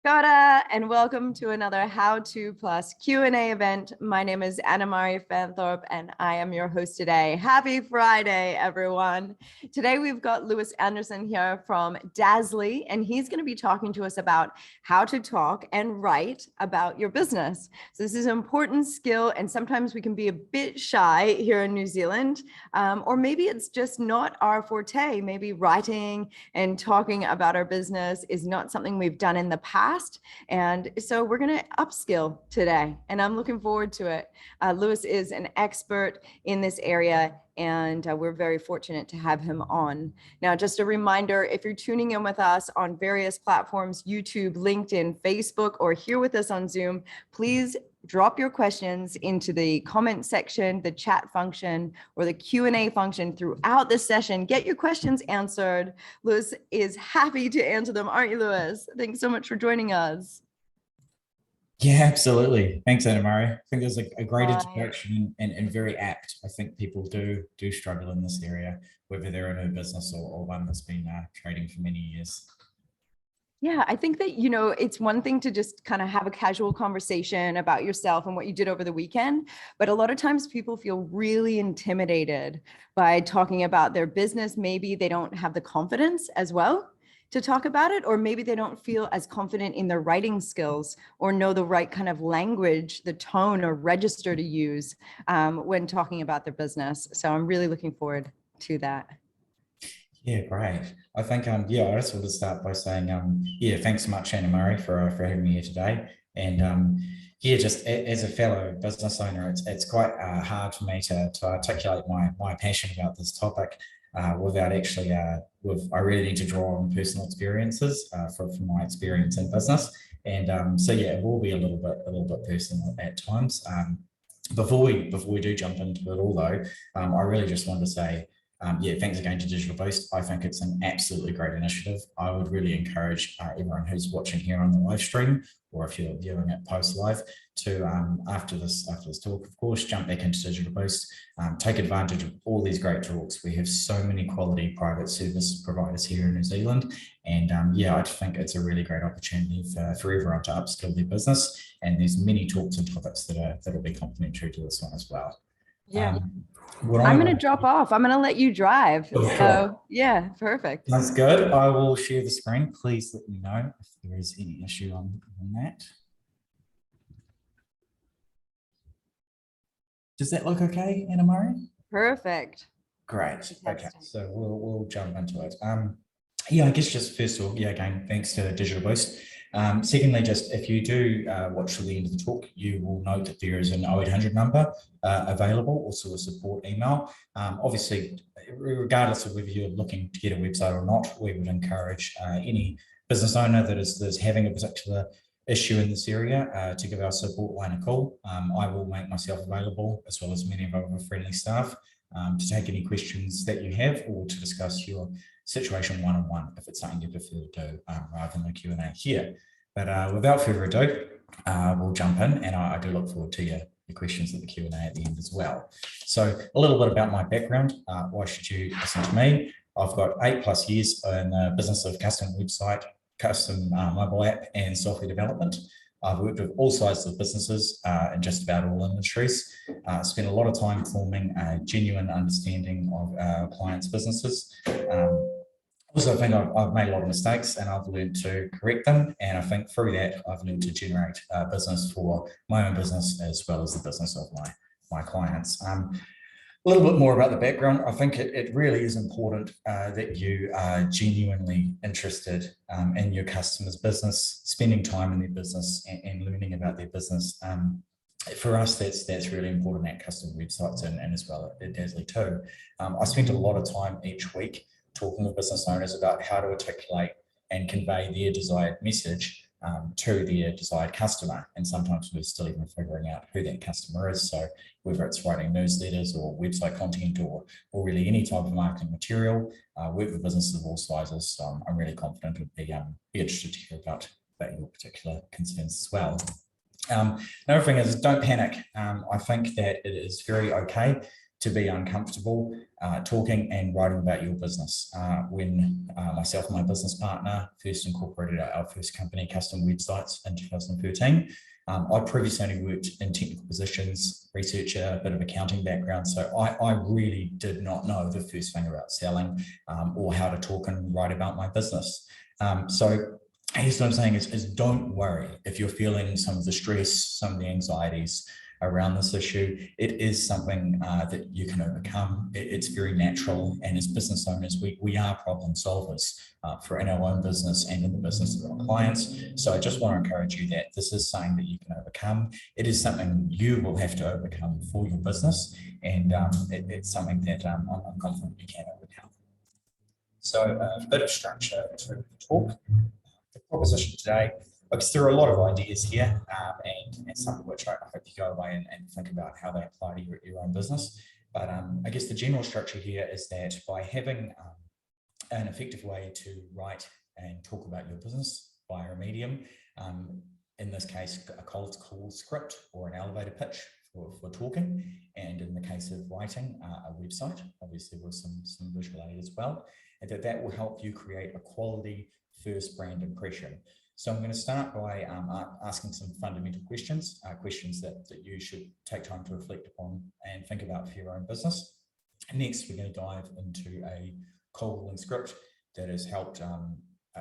Kora, and welcome to another How To Plus Q&A event. My name is Anna-Marie Fanthorpe, and I am your host today. Happy Friday, everyone. Today, we've got Lewis Anderson here from Dazzly, and he's going to be talking to us about how to talk and write about your business. So this is an important skill, and sometimes we can be a bit shy here in New Zealand, or maybe it's just not our forte. Maybe writing and talking about our business is not something we've done in the past. And so we're going to upskill today, and I'm looking forward to it. Lewis is an expert in this area, and we're very fortunate to have him on. Now, just a reminder, if you're tuning in with us on various platforms, YouTube, LinkedIn, Facebook, or here with us on Zoom, please drop your questions into the comment section, the chat function, or the Q&A function throughout the session. Get your questions answered. Lewis is happy to answer them, aren't you, Lewis? Thanks so much for joining us. Yeah, absolutely. Thanks, Anna-Marie. I think there's a great introduction and very apt. I think people do struggle in this area, whether they're a new business or one that's been trading for many years. Yeah, I think that, it's one thing to just kind of have a casual conversation about yourself and what you did over the weekend. But a lot of times people feel really intimidated by talking about their business. Maybe they don't have the confidence as well to talk about it, or maybe they don't feel as confident in their writing skills or know the right kind of language, the tone or register to use when talking about their business. So I'm really looking forward to that. Yeah, great. I think, I just want to start by saying, thanks so much, Anna-Marie, for having me here today. And just as a fellow business owner, it's quite hard for me to articulate my passion about this topic without actually, I really need to draw on personal experiences from my experience in business. And it will be a little bit personal at times. Before we do jump into it all, though, I really just want to say, thanks again to Digital Boost. I think it's an absolutely great initiative. I would really encourage everyone who's watching here on the live stream, or if you're viewing it post live, to after this talk, of course, jump back into Digital Boost, take advantage of all these great talks. We have so many quality private service providers here in New Zealand, and I think it's a really great opportunity for everyone to upskill their business. And there's many talks and topics that'll be complementary to this one as well. Yeah. I'm going to drop off. I'm going to let you drive. So yeah, perfect. That's good. I will share the screen. Please let me know if there is any issue on that. Does that look okay, Anna-Marie? Perfect. Great. Okay, so we'll jump into it. I guess just first of all, again, thanks to Digital Boost. Secondly, just if you do watch till the end of the talk, you will note that there is an 0800 number available, also a support email. Obviously, regardless of whether you're looking to get a website or not, we would encourage any business owner that is having a particular issue in this area to give our support line a call. I will make myself available, as well as many of our friendly staff, to take any questions that you have or to discuss your situation one-on-one if it's something you prefer to do rather than the Q&A here. But without further ado, we'll jump in, and I do look forward to your questions at the Q&A at the end as well. So a little bit about my background. Why should you listen to me? I've got 8+ years in the business of custom website, custom mobile app and software development. I've worked with all sizes of businesses in just about all industries. Spent a lot of time forming a genuine understanding of our clients' businesses. Also, I think I've made a lot of mistakes, and I've learned to correct them. And I think through that, I've learned to generate business for my own business as well as the business of my clients. A little bit more about the background. I think it really is important that you are genuinely interested in your customer's business, spending time in their business and learning about their business. For us, that's really important at custom websites and as well at Dazzly too. I spent a lot of time each week talking with business owners about how to articulate and convey their desired message to their desired customer. And sometimes we're still even figuring out who that customer is. So whether it's writing newsletters or website content or really any type of marketing material, work with businesses of all sizes. So I'm really confident would be interested to hear about your particular concerns as well. Another thing is, don't panic. I think that it is very okay to be uncomfortable talking and writing about your business. When myself and my business partner first incorporated our first company, Custom Websites, in 2013, I previously only worked in technical positions, researcher, a bit of accounting background. So I really did not know the first thing about selling or how to talk and write about my business. So I guess what I'm saying is don't worry if you're feeling some of the stress, some of the anxieties around this issue. It is something that you can overcome. It's very natural, and as business owners, we are problem solvers for in our own business and in the business of our clients. So I just want to encourage you that this is something that you can overcome. It is something you will have to overcome for your business, and it's something that I'm confident you can overcome. So a bit of structure to the talk. The proposition today, because there are a lot of ideas here, and some of which I hope you go away and think about how they apply to your own business. But I guess the general structure here is that by having an effective way to write and talk about your business via a medium, in this case, a cold call script or an elevator pitch for talking, and in the case of writing, a website, obviously with some visual aid as well, and that will help you create a quality first brand impression. So I'm going to start by asking some fundamental questions, questions that you should take time to reflect upon and think about for your own business. And next, we're going to dive into a cold calling script that has helped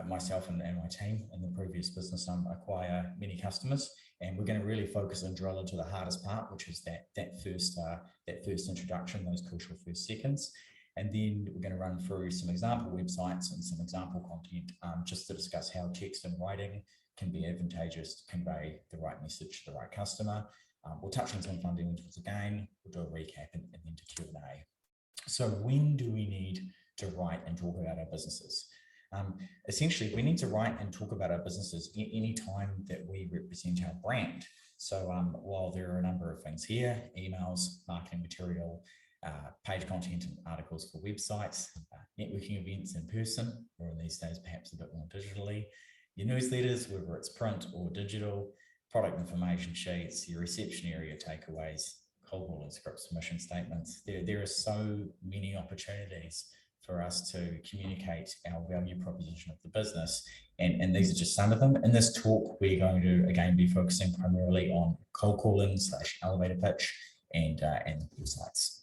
myself and my team in the previous business acquire many customers. And we're going to really focus and drill into the hardest part, which is that first introduction, those crucial first seconds. And then we're going to run through some example websites and some example content just to discuss how text and writing can be advantageous to convey the right message to the right customer. We'll touch on some fundamentals again, we'll do a recap and then to Q&A. So when do we need to write and talk about our businesses? Essentially, we need to write and talk about our businesses any time that we represent our brand. So while there are a number of things here, emails, marketing material, page content and articles for websites, networking events in person, or in these days perhaps a bit more digitally, your newsletters, whether it's print or digital, product information sheets, your reception area takeaways, cold calling scripts, mission statements. There are so many opportunities for us to communicate our value proposition of the business, and these are just some of them. In this talk, we're going to again be focusing primarily on cold calling / elevator pitch and websites.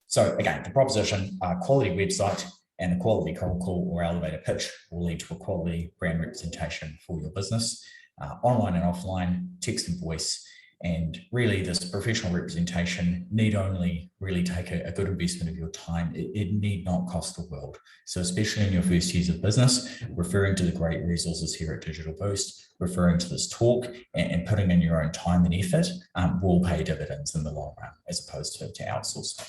So again, the proposition, quality website and a quality cold call or elevator pitch will lead to a quality brand representation for your business, online and offline, text and voice. And really this professional representation need only really take a good investment of your time. It need not cost the world. So especially in your first years of business, referring to the great resources here at Digital Boost, referring to this talk and putting in your own time and effort will pay dividends in the long run as opposed to outsourcing.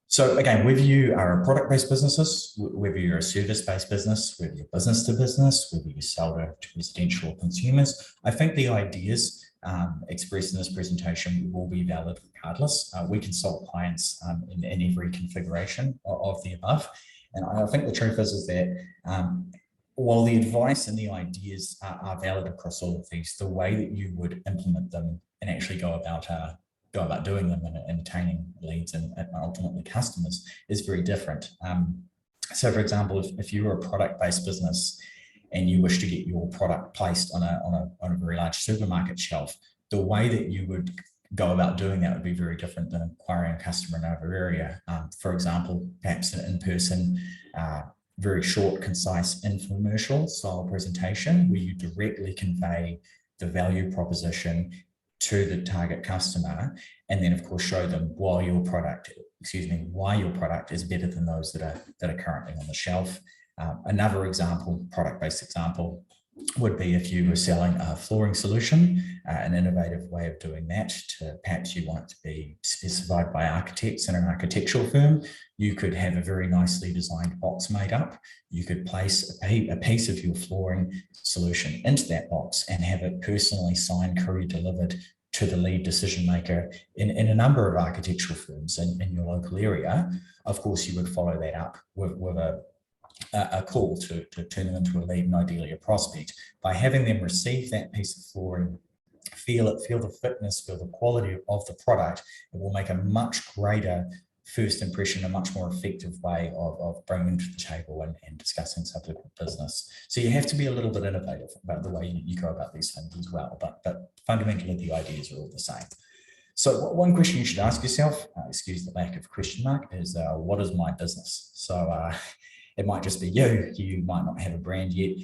So again, whether you are a product-based businesses, whether you're a service-based business, whether you're business to business, whether you sell to residential consumers, I think the ideas expressed in this presentation will be valid regardless. We consult clients in every configuration of the above. And I think the truth is that while the advice and the ideas are valid across all of these, the way that you would implement them and actually go about doing them and attaining leads and ultimately customers is very different. So for example, if you're a product-based business and you wish to get your product placed on a very large supermarket shelf, the way that you would go about doing that would be very different than acquiring a customer in another area. For example, perhaps an in-person, very short, concise infomercial style presentation where you directly convey the value proposition to the target customer, and then of course show them why your product is better than those that are currently on the shelf. Another example, product-based example, would be if you were selling a flooring solution, an innovative way of doing that. To perhaps you want it to be specified by architects in an architectural firm. You could have a very nicely designed box made up. You could place a piece of your flooring solution into that box and have it personally signed, courier delivered to the lead decision maker in a number of architectural firms in your local area. Of course, you would follow that up with a call to turn them into a lead and ideally a prospect. By having them receive that piece of flooring feel it, feel the fitness, feel the quality of the product, it will make a much greater first impression, a much more effective way of bringing to the table and discussing subsequent business. So you have to be a little bit innovative about the way you go about these things as well, but fundamentally the ideas are all the same. So one question you should ask yourself, excuse the lack of question mark, is what is my business? So it might just be you might not have a brand yet,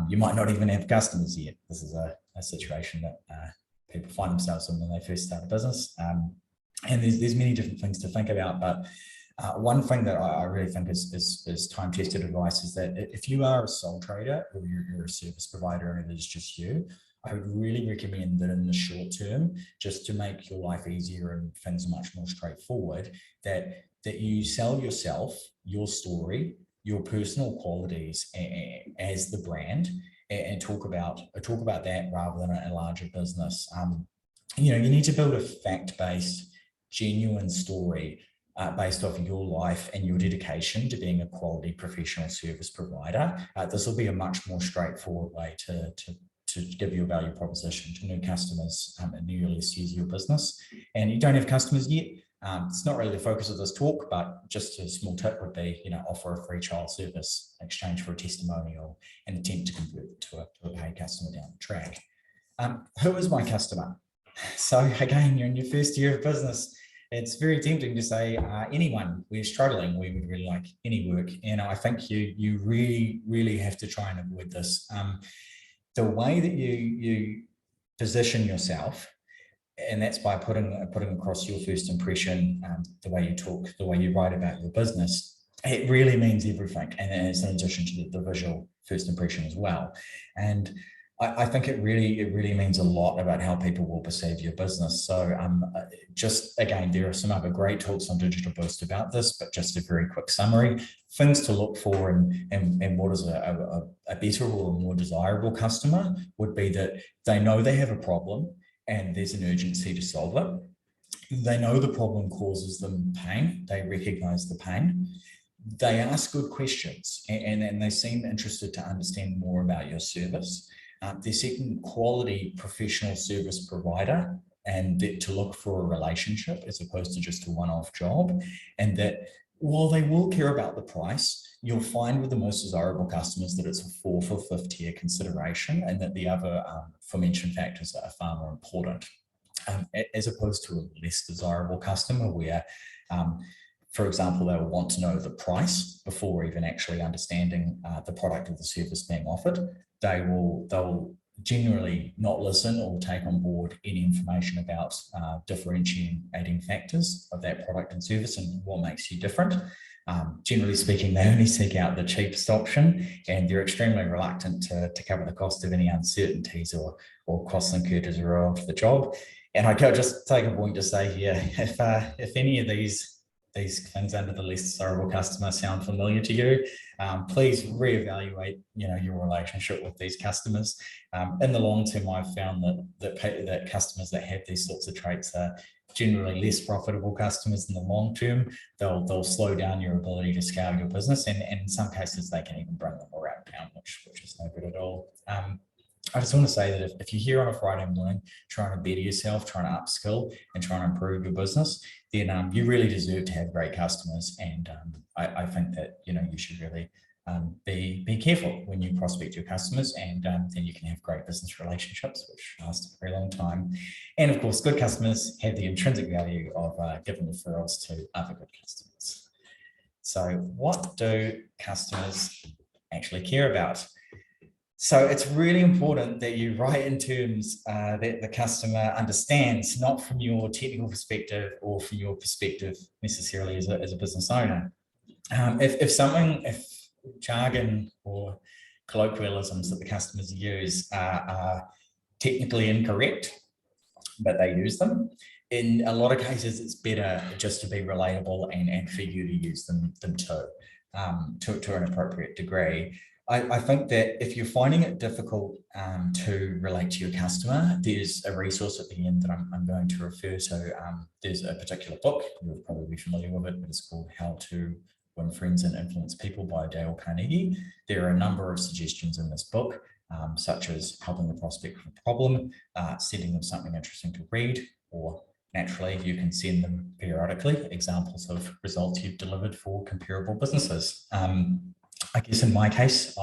you might not even have customers yet. This is a situation that people find themselves in when they first start a business. And there's many different things to think about, but one thing that I really think is time-tested advice is that if you are a sole trader or you're a service provider and it is just you, I would really recommend that in the short term, just to make your life easier and things much more straightforward, that you sell yourself, your story, your personal qualities as the brand, and talk about that rather than a larger business. You need to build a fact-based, genuine story based off your life and your dedication to being a quality professional service provider. This will be a much more straightforward way to give you a value proposition to new customers in the earliest years of your business. And you don't have customers yet. It's not really the focus of this talk, but just a small tip would be, offer a free trial service in exchange for a testimonial and attempt to convert it to a paid customer down the track. Who is my customer? So again, you're in your first year of business. It's very tempting to say anyone. We're struggling. We would really like any work. And I think you really, really have to try and avoid this. The way that you position yourself, and that's by putting across your first impression, the way you talk, the way you write about your business, it really means everything. And it's in addition to the visual first impression as well. And I think it really means a lot about how people will perceive your business. So just again, there are some other great talks on Digital Boost about this, but just a very quick summary, things to look for and what is a better or a more desirable customer would be that they know they have a problem and there's an urgency to solve it. They know the problem causes them pain. They recognize the pain. They ask good questions and they seem interested to understand more about your service. They're seeking quality professional service provider and to look for a relationship as opposed to just a one-off job. And that while they will care about the price, you'll find with the most desirable customers that it's a fourth or fifth tier consideration and that the other aforementioned factors are far more important. As opposed to a less desirable customer where, for example, they'll want to know the price before even actually understanding the product or the service being offered. They'll generally not listen or take on board any information about differentiating factors of that product and service and what makes you different. Generally speaking, they only seek out the cheapest option and they're extremely reluctant to cover the cost of any uncertainties or costs incurred as a result of the job. And I can just take a point to say here, if any of these things under the less desirable customer sound familiar to you, please reevaluate your relationship with these customers. In the long term, I've found that customers that have these sorts of traits are generally less profitable customers in the long term. They'll slow down your ability to scale your business, and in some cases they can even bring the morale down, which is no good at all. I just want to say that if you're here on a Friday morning trying to better yourself, trying to upskill and trying to improve your business, then you really deserve to have great customers. And I think that you should really be careful when you prospect your customers, and then you can have great business relationships which last a very long time. And of course, good customers have the intrinsic value of giving referrals to other good customers. So what do customers actually care about? So it's really important that you write in terms that the customer understands, not from your technical perspective or from your perspective necessarily as a business owner. If jargon or colloquialisms that the customers use are technically incorrect, but they use them, in a lot of cases it's better just to be relatable and for you to use them to an appropriate degree. I think that if you're finding it difficult to relate to your customer, there's a resource at the end that I'm going to refer to. There's a particular book, you're probably familiar with it, but it's called How to Win Friends and Influence People by Dale Carnegie. There are a number of suggestions in this book such as helping the prospect with a problem, sending them something interesting to read, or naturally, you can send them periodically examples of results you've delivered for comparable businesses. I guess in my case,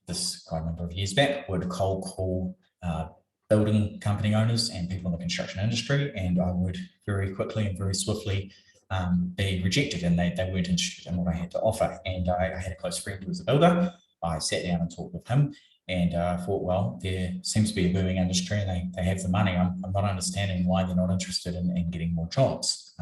this quite a number of years back, would cold call building company owners and people in the construction industry, and I would very quickly and very swiftly be rejected, and they weren't interested in what I had to offer. And I had a close friend who was a builder. I sat down and talked with him, and thought, well, there seems to be a booming industry and they have the money. I'm not understanding why they're not interested in getting more jobs.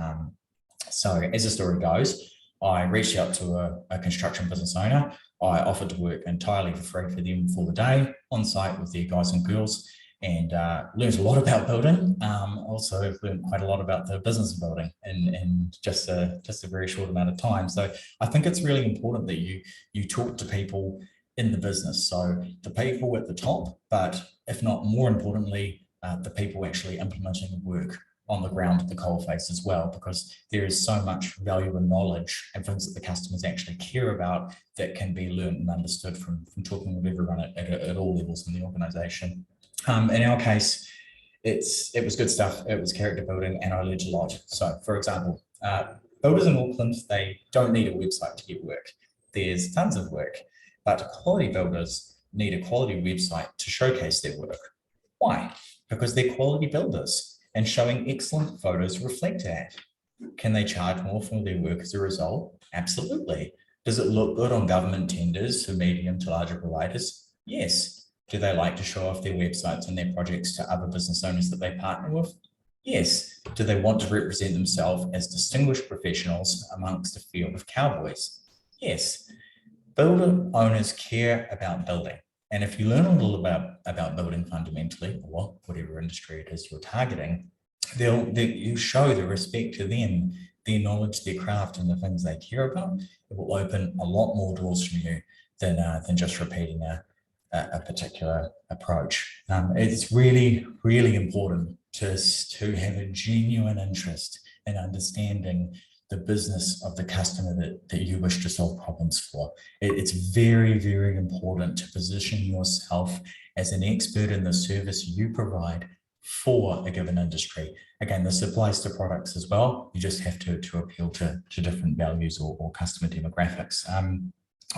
So as the story goes, I reached out to a construction business owner. I offered to work entirely for free for them for the day on site with their guys and girls, and learned a lot about building. Also learned quite a lot about the business of building in just a very short amount of time. So I think it's really important that you talk to people in the business. So the people at the top, but if not more importantly, the people actually implementing the work on the ground at the coalface as well, because there is so much value and knowledge and things that the customers actually care about that can be learned and understood from talking with everyone at all levels in the organization. In our case, it was good stuff. It was character building, and I learned a lot. So for example, builders in Auckland, they don't need a website to get work. There's tons of work, but quality builders need a quality website to showcase their work. Why? Because they're quality builders, and showing excellent photos reflect that. Can they charge more for their work as a result? Absolutely. Does it look good on government tenders for medium to larger providers? Yes. Do they like to show off their websites and their projects to other business owners that they partner with? Yes. Do they want to represent themselves as distinguished professionals amongst a field of cowboys? Yes. Builder owners care about building. And if you learn a little about building fundamentally, or whatever industry it is you're targeting, you show the respect to them, their knowledge, their craft, and the things they care about. It will open a lot more doors from you than just repeating a particular approach. It's really, really important to have a genuine interest in understanding the business of the customer that you wish to solve problems for. It's very, very important to position yourself as an expert in the service you provide for a given industry. Again, this applies to products as well. You just have to appeal to different values or customer demographics.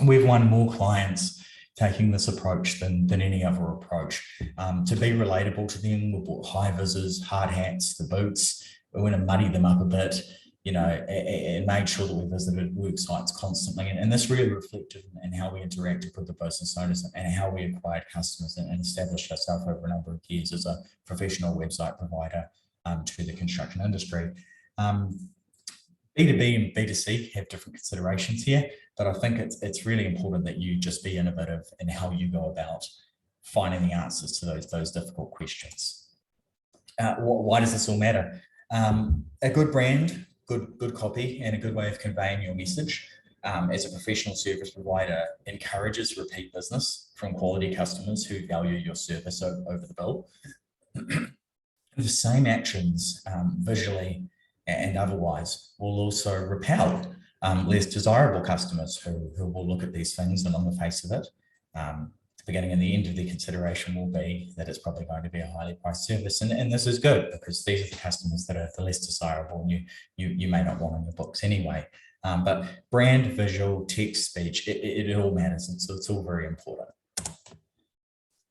We've won more clients taking this approach than any other approach. To be relatable to them, we bought high visors, hard hats, the boots. We want to muddy them up a bit, and made sure that we visited work sites constantly. And this really reflected in how we interacted with the business owners and how we acquired customers and established ourselves over a number of years as a professional website provider to the construction industry. B2B and B2C have different considerations here, but I think it's really important that you just be innovative in how you go about finding the answers to those difficult questions. Why does this all matter? A good brand, good copy, and a good way of conveying your message as a professional service provider encourages repeat business from quality customers who value your service over the bill. The same actions visually and otherwise will also repel less desirable customers who will look at these things, and on the face of it, the beginning and the end of the consideration will be that it's probably going to be a highly priced service. And this is good because these are the customers that are the less desirable, and you may not want on your books anyway. But brand, visual, text, speech, it all matters, and so it's all very important.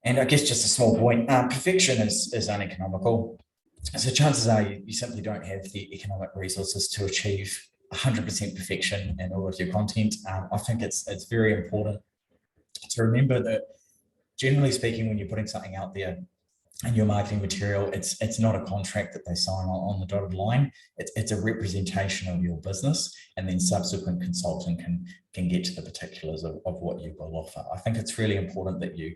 And I guess just a small point, perfection is uneconomical. So chances are you simply don't have the economic resources to achieve 100% perfection in all of your content. I think it's very important to remember that, generally speaking, when you're putting something out there in your marketing material, it's not a contract that they sign on the dotted line. It's a representation of your business, and then subsequent consulting can get to the particulars of what you will offer. I think it's really important that you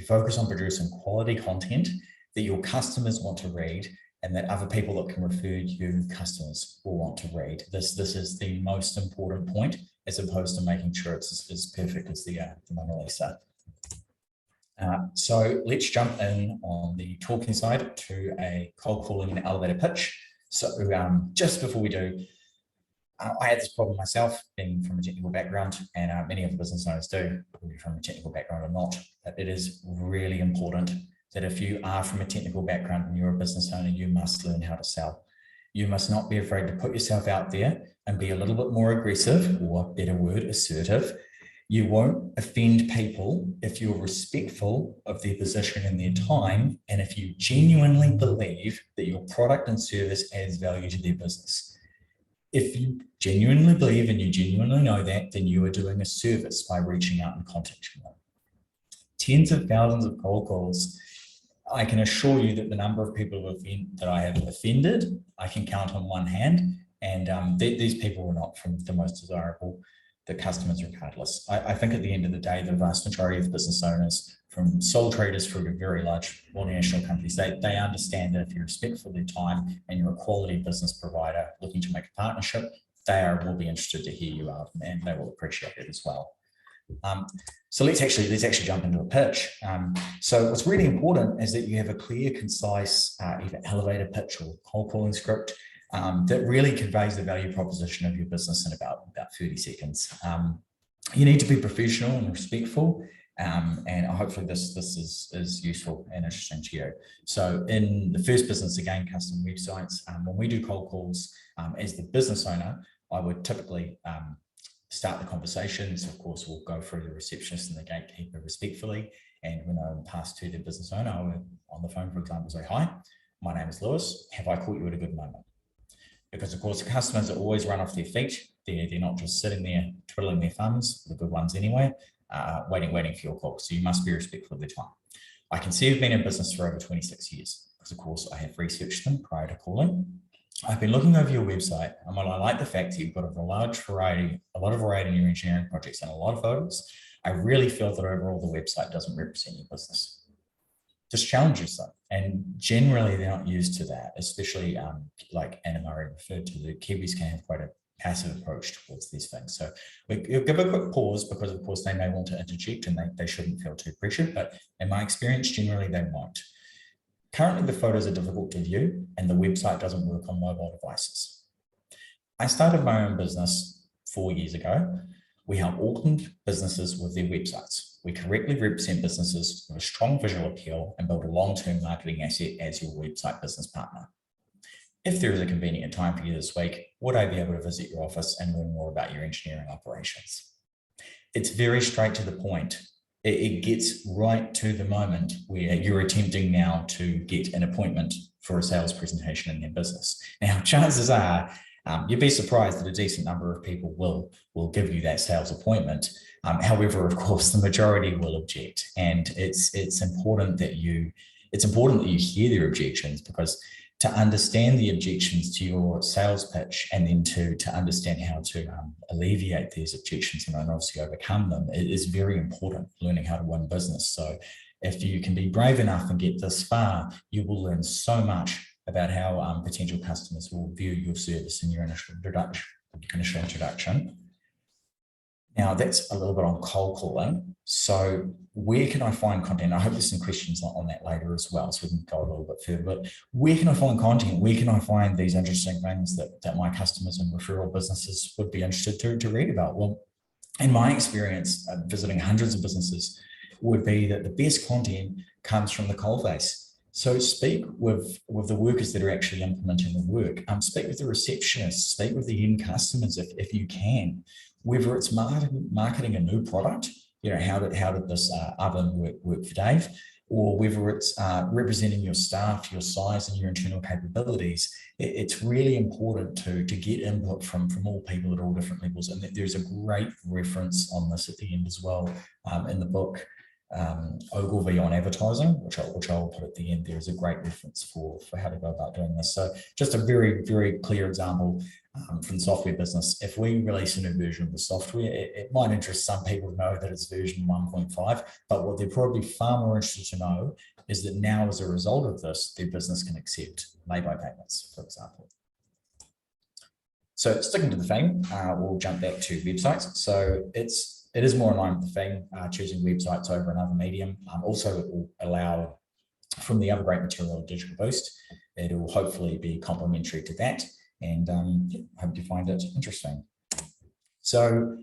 focus on producing quality content that your customers want to read, and that other people that can refer you customers will want to read. This is the most important point, as opposed to making sure it's as perfect as the Mona Lisa. So let's jump in on the talking side to a cold calling and elevator pitch. So just before we do, I had this problem myself, being from a technical background, and many of the business owners do, whether you're from a technical background or not. But it is really important that if you are from a technical background and you're a business owner, you must learn how to sell. You must not be afraid to put yourself out there and be a little bit more aggressive, or better word, assertive. You won't offend people if you're respectful of their position and their time, and if you genuinely believe that your product and service adds value to their business. If you genuinely believe and you genuinely know that, then you are doing a service by reaching out and contacting them. Tens of thousands of cold calls. I can assure you that the number of people that I have offended, I can count on one hand, and these people were not from the most desirable, the customers regardless. I think at the end of the day, the vast majority of business owners, from sole traders through to very large multinational companies, they understand that if you're respectful of their time and you're a quality business provider looking to make a partnership, will be interested to hear you out, and they will appreciate it as well. So let's actually jump into a pitch. So what's really important is that you have a clear, concise, either elevator pitch or cold calling script that really conveys the value proposition of your business in about 30 seconds. You need to be professional and respectful, and hopefully this is useful and interesting to you. So in the first business, again, custom websites, when we do cold calls, as the business owner, I would typically start the conversation. So of course, we'll go through the receptionist and the gatekeeper respectfully. And when I'm passed to the business owner, I would, on the phone, for example, say, "Hi, my name is Lewis. Have I caught you at a good moment?" Because of course, the customers are always run off their feet. They're not just sitting there twiddling their thumbs, the good ones anyway, waiting for your call. So you must be respectful of their time. I can see you've been in business for over 26 years, because of course I have researched them prior to calling. I've been looking over your website, and while I like the fact that you've got a lot of variety in your engineering projects and a lot of photos, I really feel that overall the website doesn't represent your business. Just challenge yourself. And generally they're not used to that, especially like Anna Murray referred to, the Kiwis can have quite a passive approach towards these things. So we'll give a quick pause, because of course they may want to interject and they shouldn't feel too pressured, but in my experience, generally they won't. Currently, the photos are difficult to view and the website doesn't work on mobile devices. I started my own business 4 years ago. We help Auckland businesses with their websites. We correctly represent businesses with a strong visual appeal and build a long-term marketing asset as your website business partner. If there is a convenient time for you this week, would I be able to visit your office and learn more about your engineering operations? It's very straight to the point. It gets right to the moment where you're attempting now to get an appointment for a sales presentation in their business. Now, chances are you'd be surprised that a decent number of people will give you that sales appointment. However, of course, the majority will object, and it's important that you hear their objections, because to understand the objections to your sales pitch, and then to understand how to alleviate these objections and obviously overcome them, it is very important, learning how to win business. So if you can be brave enough and get this far, you will learn so much about how potential customers will view your service in your initial introduction. Now, that's a little bit on cold calling. So where can I find content? I hope there's some questions on that later as well, so we can go a little bit further. But where can I find content? Where can I find these interesting things that my customers and referral businesses would be interested to read about? Well, in my experience, visiting hundreds of businesses, would be that the best content comes from the coalface. So speak with the workers that are actually implementing the work. Speak with the receptionists, speak with the end customers if you can. Whether it's marketing a new product, how did this oven work for Dave, or whether it's representing your staff, your size, and your internal capabilities, it's really important to get input from all people at all different levels. And there's a great reference on this at the end as well in the book. Ogilvy on advertising, which I'll put at the end. There is a great reference for how to go about doing this. So just a very, very clear example from the software business. If we release a new version of the software, it might interest some people to know that it's version 1.5, but what they're probably far more interested to know is that now, as a result of this, their business can accept lay-by payments, for example. So sticking to the theme, we'll jump back to websites. So it is more in line with the theme, choosing websites over another medium. Also, it will allow, from the other great material, Digital Boost, it will hopefully be complementary to that. and hope you find it interesting. So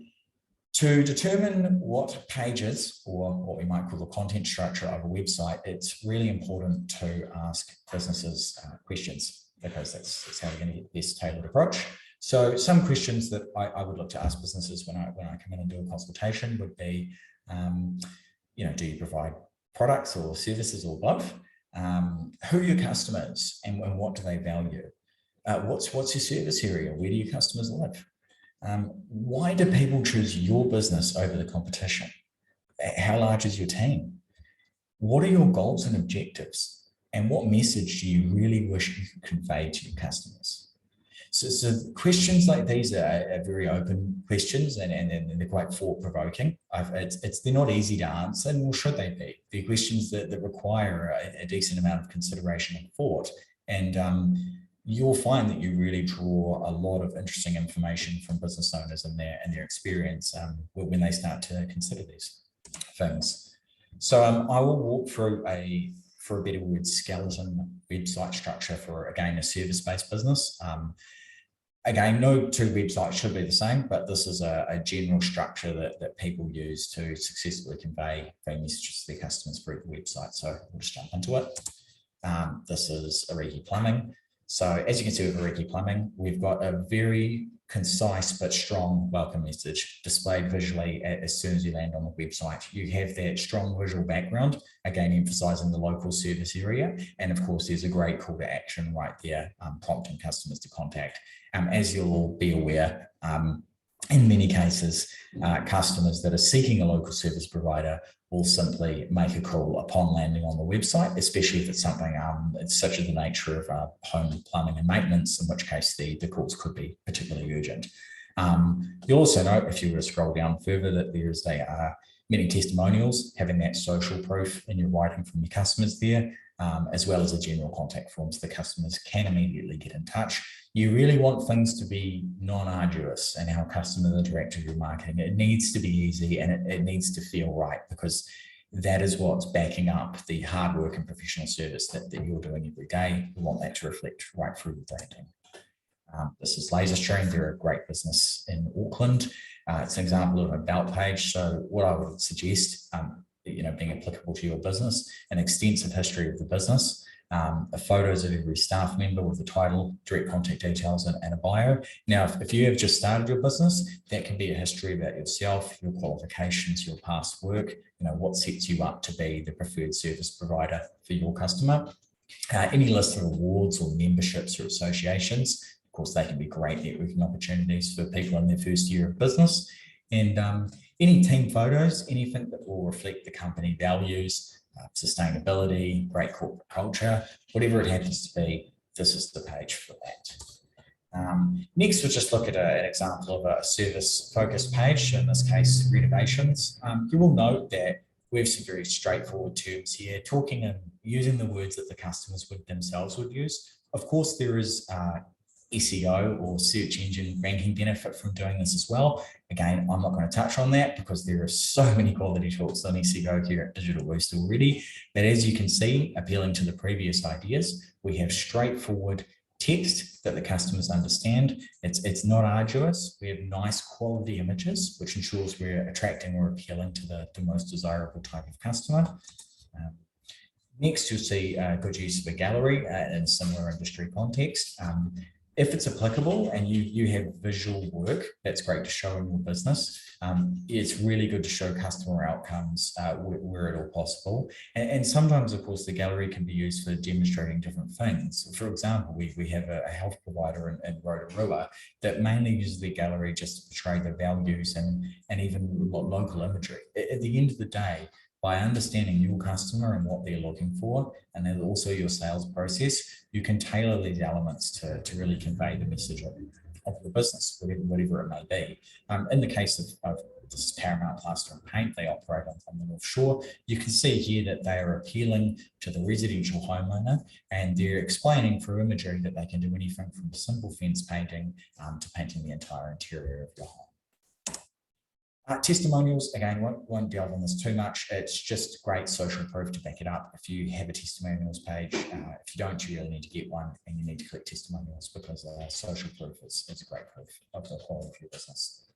to determine what pages, or what we might call the content structure of a website, it's really important to ask businesses questions, because that's how we're going to get the best tailored approach. So some questions that I would look to ask businesses when I come in and do a consultation would be, do you provide products or services or both? Who are your customers, and what do they value? What's your service area? Where do your customers live? Why do people choose your business over the competition? How large is your team? What are your goals and objectives? And what message do you really wish you could convey to your customers? So questions like these are very open questions, and they're quite thought-provoking. They're not easy to answer, nor should they be. They're questions that require a decent amount of consideration and thought. And you'll find that you really draw a lot of interesting information from business owners and their experience when they start to consider these things. So I will walk through for a better word, skeleton website structure for, again, a service-based business. Again, no two websites should be the same, but this is a general structure that people use to successfully convey messages to their customers through the website. So we'll just jump into it. This is Ariki Plumbing. So as you can see with Ariki Plumbing, we've got a very concise but strong welcome message displayed visually as soon as you land on the website. You have that strong visual background, again emphasizing the local service area, and of course there's a great call to action right there, prompting customers to contact. As you'll all be aware, in many cases, customers that are seeking a local service provider will simply make a call upon landing on the website, especially if it's something such as the nature of home plumbing and maintenance, in which case the calls could be particularly urgent. You'll also note, if you were to scroll down further, that there are many testimonials having that social proof in your writing from your customers there, as well as a general contact form so the customers can immediately get in touch. You really want things to be non-arduous in how customers interact with your marketing. It needs to be easy, and it needs to feel right, because that is what's backing up the hard work and professional service that you're doing every day. You want that to reflect right through your branding. This is LaserStream. They're a great business in Auckland. It's an example of an about page. So what I would suggest, being applicable to your business, an extensive history of the business, photos of every staff member with the title, direct contact details, and a bio. Now, if you have just started your business, that can be a history about yourself, your qualifications, your past work, what sets you up to be the preferred service provider for your customer. Any list of awards or memberships or associations. Of course, they can be great networking opportunities for people in their first year of business. And any team photos, anything that will reflect the company values, sustainability, great corporate culture, whatever it happens to be, this is the page for that. Next, we'll just look at an example of a service-focused page, in this case, renovations. You will note that we have some very straightforward terms here, talking and using the words that the customers themselves would use. Of course, there is SEO or search engine ranking benefit from doing this as well. Again, I'm not going to touch on that because there are so many quality talks on SEO here at Digital Boost already. But as you can see, appealing to the previous ideas, we have straightforward text that the customers understand. It's not arduous. We have nice quality images, which ensures we're attracting or appealing to the most desirable type of customer. Next, you'll see good use of a gallery in similar industry context. If it's applicable and you have visual work, that's great to show in your business. It's really good to show customer outcomes where at all possible. And sometimes, of course, the gallery can be used for demonstrating different things. For example, we have a health provider in Rotorua that mainly uses the gallery just to portray the values and even local imagery. At the end of the day, by understanding your customer and what they're looking for, and then also your sales process, you can tailor these elements to really convey the message of the business, whatever it may be. In the case of this is Paramount Plaster and Paint, they operate on the North Shore. You can see here that they are appealing to the residential homeowner, and they're explaining through imagery that they can do anything from simple fence painting to painting the entire interior of your home. Testimonials, again, won't delve on this too much. It's just great social proof to back it up. If you have a testimonials page, if you don't, you really need to get one, and you need to collect testimonials, because social proof is great proof of the quality of your business.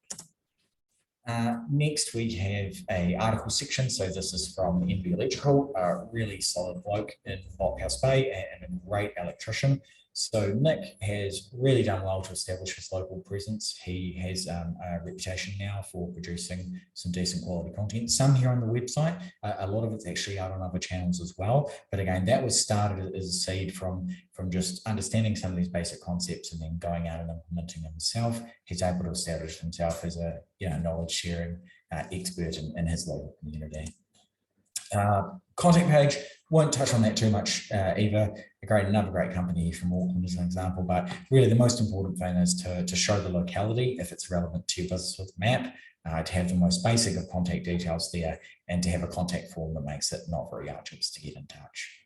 Next, we have a article section. So this is from NB Electrical, a really solid bloke in Lockhouse Bay and a great electrician. So Nick has really done well to establish his local presence. He has a reputation now for producing some decent quality content. Some here on the website, a lot of it's actually out on other channels as well. But again, that was started as a seed from just understanding some of these basic concepts and then going out and implementing them himself. He's able to establish himself as a knowledge sharing expert in his local community. Contact page, won't touch on that too much either. Another great company from Auckland as an example, but really the most important thing is to show the locality if it's relevant to your business with a map, to have the most basic of contact details there, and to have a contact form that makes it not very arduous to get in touch.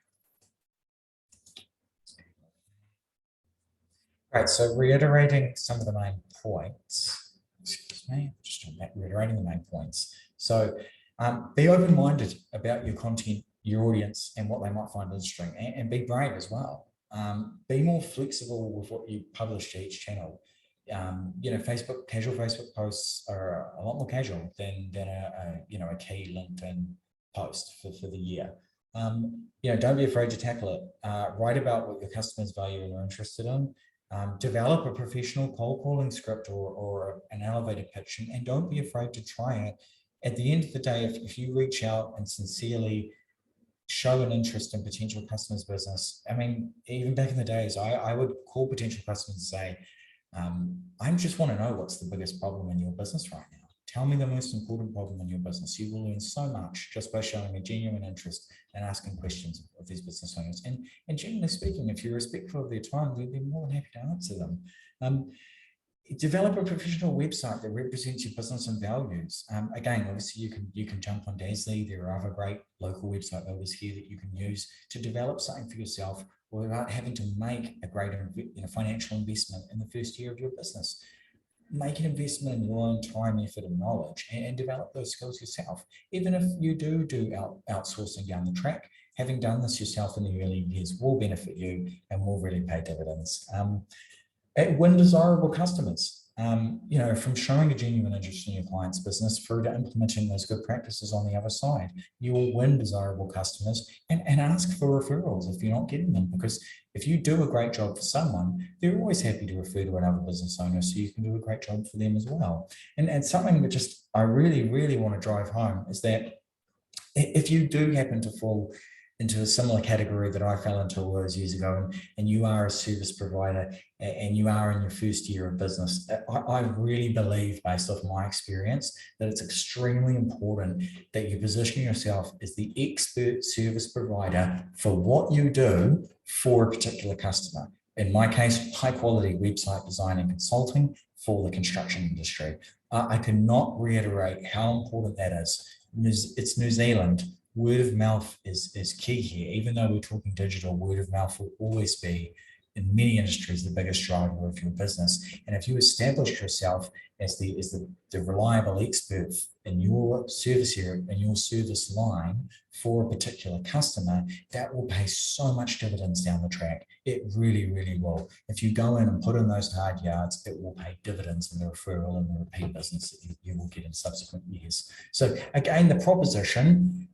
Right, so reiterating some of the main points, excuse me, just doing that, reiterating the main points. So be open-minded about your content, your audience, and what they might find interesting, and be brave as well. Be more flexible with what you publish to each channel. Casual Facebook posts are a lot more casual than a key LinkedIn post for the year. Don't be afraid to tackle it. Write about what your customers value and are interested in. Develop a professional cold calling script or an elevator pitch, and don't be afraid to try it. At the end of the day, if you reach out and sincerely show an interest in potential customers' business, I mean, even back in the days, I would call potential customers and say, I just want to know what's the biggest problem in your business right now. Tell me the most important problem in your business. You will learn so much just by showing a genuine interest and asking questions of these business owners. And generally speaking, if you're respectful of their time, they'll be more than happy to answer them. Develop a professional website that represents your business and values. Again, obviously you can jump on Dazzly. There are other great local website builders here that you can use to develop something for yourself without having to make a great financial investment in the first year of your business. Make an investment in your own time, effort, and knowledge, and develop those skills yourself. Even if you do outsourcing down the track, having done this yourself in the early years will benefit you and will really pay dividends. Win desirable customers. From showing a genuine interest in your client's business through to implementing those good practices on the other side, you will win desirable customers and ask for referrals if you're not getting them, because if you do a great job for someone, they're always happy to refer to another business owner, so you can do a great job for them as well. And something that I really, really want to drive home is that if you do happen to fall into a similar category that I fell into all those years ago, and you are a service provider and you are in your first year of business, I really believe, based off my experience, that it's extremely important that you position yourself as the expert service provider for what you do for a particular customer. In my case, high quality website design and consulting for the construction industry. I cannot reiterate how important that is. It's New Zealand. Word of mouth is key here. Even though we're talking digital, word of mouth will always be, in many industries, the biggest driver of your business. And if you establish yourself as the reliable expert in your service area, in your service line for a particular customer, that will pay so much dividends down the track. It really, really will. If you go in and put in those hard yards, it will pay dividends in the referral and the repeat business that you will get in subsequent years. So again, the proposition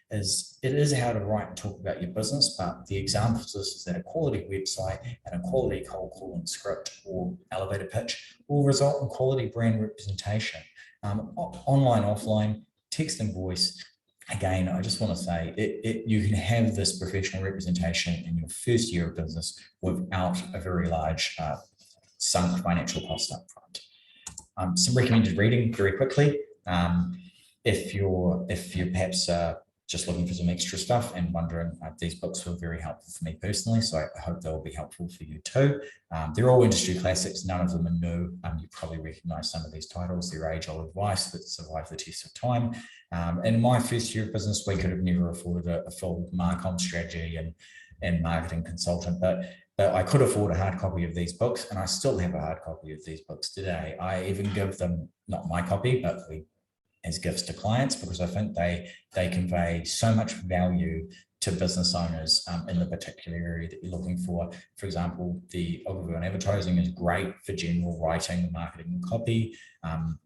is how to write and talk about your business, but the examples is that a quality website and a quality cold calling script or elevator pitch will result in quality brand representation. Online, offline, text and voice. Again, I just want to say you can have this professional representation in your first year of business without a very large sunk financial cost up front. Some recommended reading very quickly. If you're perhaps just looking for some extra stuff and wondering, these books were very helpful for me personally, so I hope they'll be helpful for you too. They're all industry classics, none of them are new. You probably recognize some of these titles. They're age-old advice that survived the test of time. In my first year of business, we could have never afforded a full Marcom strategy and marketing consultant, but I could afford a hard copy of these books, and I still have a hard copy of these books today. I even give them, not my copy, but we as gifts to clients, because I think they convey so much value to business owners in the particular area that you're looking for. For example, the overview on advertising is great for general writing, marketing, and copy.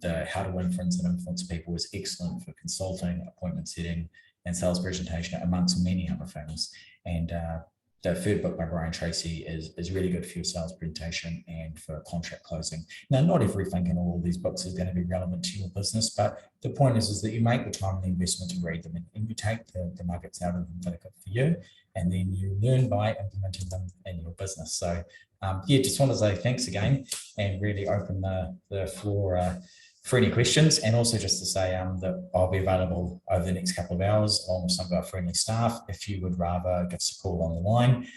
The how to influence and influence people is excellent for consulting, appointment setting, and sales presentation, amongst many other things. And the third book by Brian Tracy is really good for your sales presentation and for contract closing. Now, not everything in all of these books is going to be relevant to your business, but the point is that you make the time and the investment to read them, and you take the nuggets out of them that are good for you, and then you learn by implementing them in your business. So yeah, just want to say thanks again and really open the floor for any questions, and also just to say that I'll be available over the next couple of hours along with some of our friendly staff. If you would rather give us a call on the line,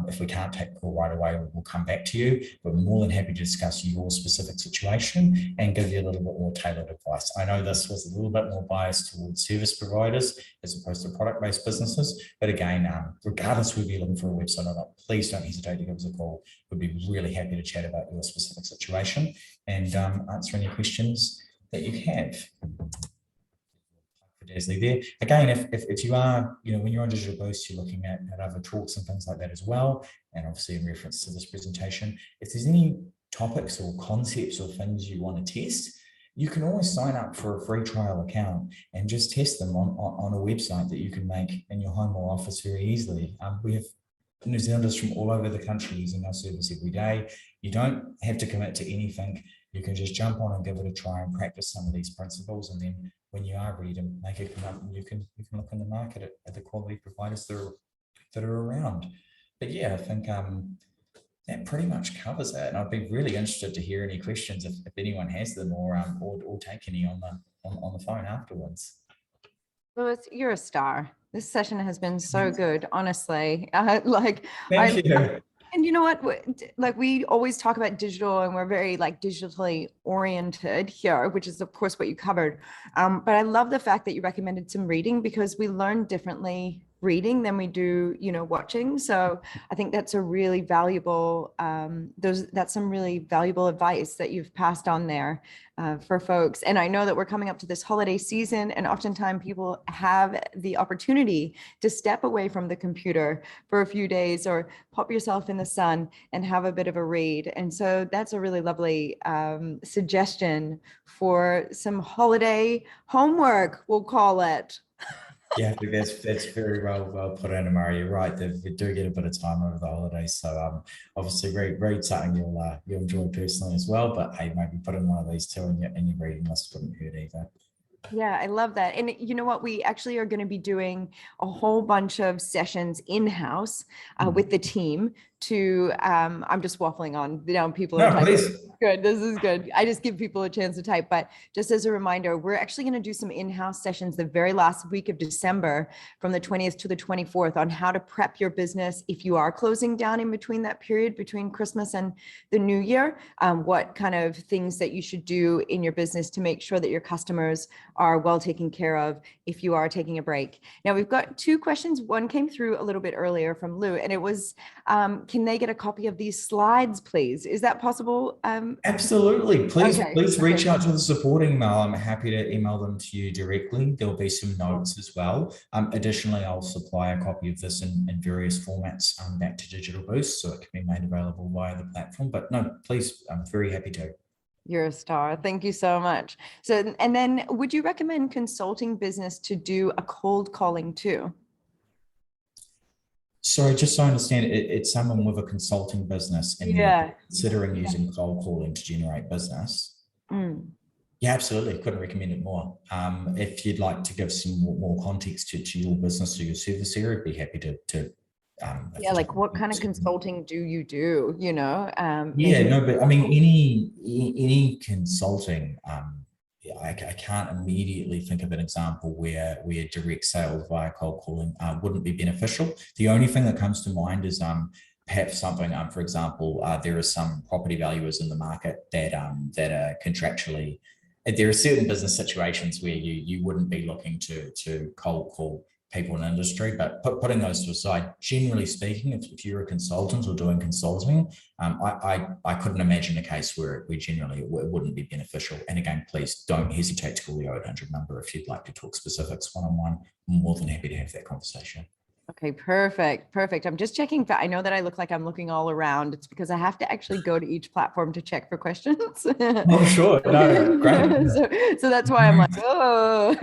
if we can't take the call right away, we'll come back to you. But we're more than happy to discuss your specific situation and give you a little bit more tailored advice. I know this was a little bit more biased towards service providers as opposed to product-based businesses. But again, regardless whether you're looking for a website or not, please don't hesitate to give us a call. We'd be really happy to chat about your specific situation and answer any questions that you have. For Dazzly there. Again, if you are, when you're on Digital Boost, you're looking at other talks and things like that as well, and obviously in reference to this presentation, if there's any topics or concepts or things you want to test, you can always sign up for a free trial account and just test them on a website that you can make in your home or office very easily. We have New Zealanders from all over the country using our service every day. You don't have to commit to anything. You can just jump on and give it a try and practice some of these principles. And then when you are ready to make it come up, you can look in the market at the quality providers that are around. But yeah, I think that pretty much covers it. And I'd be really interested to hear any questions if anyone has them, or take any on the phone afterwards. Louis, you're a star. This session has been so good, honestly. Thank you. And you know what? Like, we always talk about digital, and we're very digitally oriented here, which is of course what you covered. But I love the fact that you recommended some reading, because we learn differently reading than we do, watching. So I think that's a really valuable, that's some really valuable advice that you've passed on there for folks. And I know that we're coming up to this holiday season, and oftentimes people have the opportunity to step away from the computer for a few days, or pop yourself in the sun and have a bit of a read. And so that's a really lovely suggestion for some holiday homework, we'll call it. Yeah, I think that's very well put, Anna Maria. You're right. We do get a bit of time over the holidays, so obviously read something you'll enjoy personally as well. But hey, maybe put in one of these too in your reading list. Wouldn't hurt either. Yeah, I love that. And you know what? We actually are going to be doing a whole bunch of sessions in-house with the team to, I'm just waffling on, people are typing. Good. This is good. I just give people a chance to type. But just as a reminder, we're actually going to do some in-house sessions the very last week of December, from the 20th to the 24th, on how to prep your business if you are closing down in between that period between Christmas and the New Year. What kind of things that you should do in your business to make sure that your customers are well taken care of if you are taking a break. Now, we've got two questions. One came through a little bit earlier from Lou, and it was, can they get a copy of these slides, please? Is that possible? Absolutely. Please reach out to the supporting email. I'm happy to email them to you directly. There'll be some notes as well. Additionally, I'll supply a copy of this in various formats back to Digital Boost, so it can be made available via the platform. But no, please, I'm very happy to. You're a star. Thank you so much. So, and then would you recommend consulting business to do a cold calling too? Sorry, just so I understand, it's someone with a consulting business and you're considering using cold calling to generate business. Yeah, absolutely. Couldn't recommend it more. If you'd like to give some more context to your business or your service area, I'd be happy to like what kind of consulting do you do, but I mean, any consulting, I can't immediately think of an example where direct sales via cold calling wouldn't be beneficial. The only thing that comes to mind is perhaps something, for example, there are some property valuers in the market that are contractually, there are certain business situations where you wouldn't be looking to cold call people in industry, but putting those to the side, generally speaking, if you're a consultant or doing consulting, I couldn't imagine a case where generally it wouldn't be beneficial. And again, please don't hesitate to call the 0800 number if you'd like to talk specifics one-on-one. I'm more than happy to have that conversation. Okay, perfect. Perfect. I'm just checking. I know that I look like I'm looking all around. It's because I have to actually go to each platform to check for questions. Oh, sure. No, great. So that's why I'm like, oh.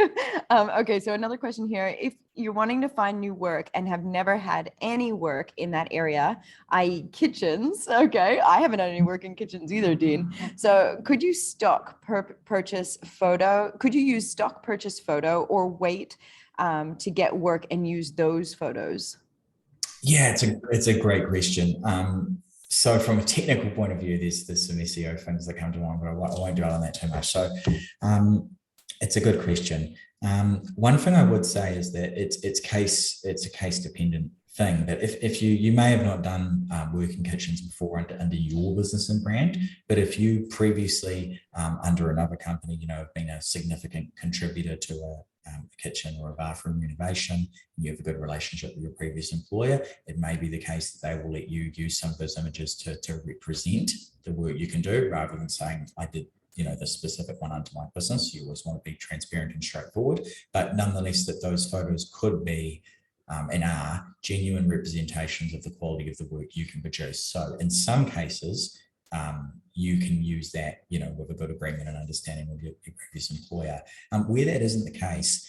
Okay, so another question here. If you're wanting to find new work and have never had any work in that area, i.e. kitchens, okay, I haven't had any work in kitchens either, Dean. So could you purchase photo? Could you use stock purchase photo or wait to get work and use those photos? Yeah, it's a great question. So from a technical point of view, there's some SEO things that come to mind, but I won't dwell on that too much. So it's a good question. One thing I would say is that it's a case dependent thing. That if you may have not done work in kitchens before under your business and brand, but if you previously under another company, have been a significant contributor to a kitchen or a bathroom renovation, and you have a good relationship with your previous employer, it may be the case that they will let you use some of those images to represent the work you can do, rather than saying, I did the specific one under my business. You always want to be transparent and straightforward, but nonetheless that those photos could be and are genuine representations of the quality of the work you can produce. So in some cases, you can use that, with a good agreement and understanding with your previous employer. Where that isn't the case,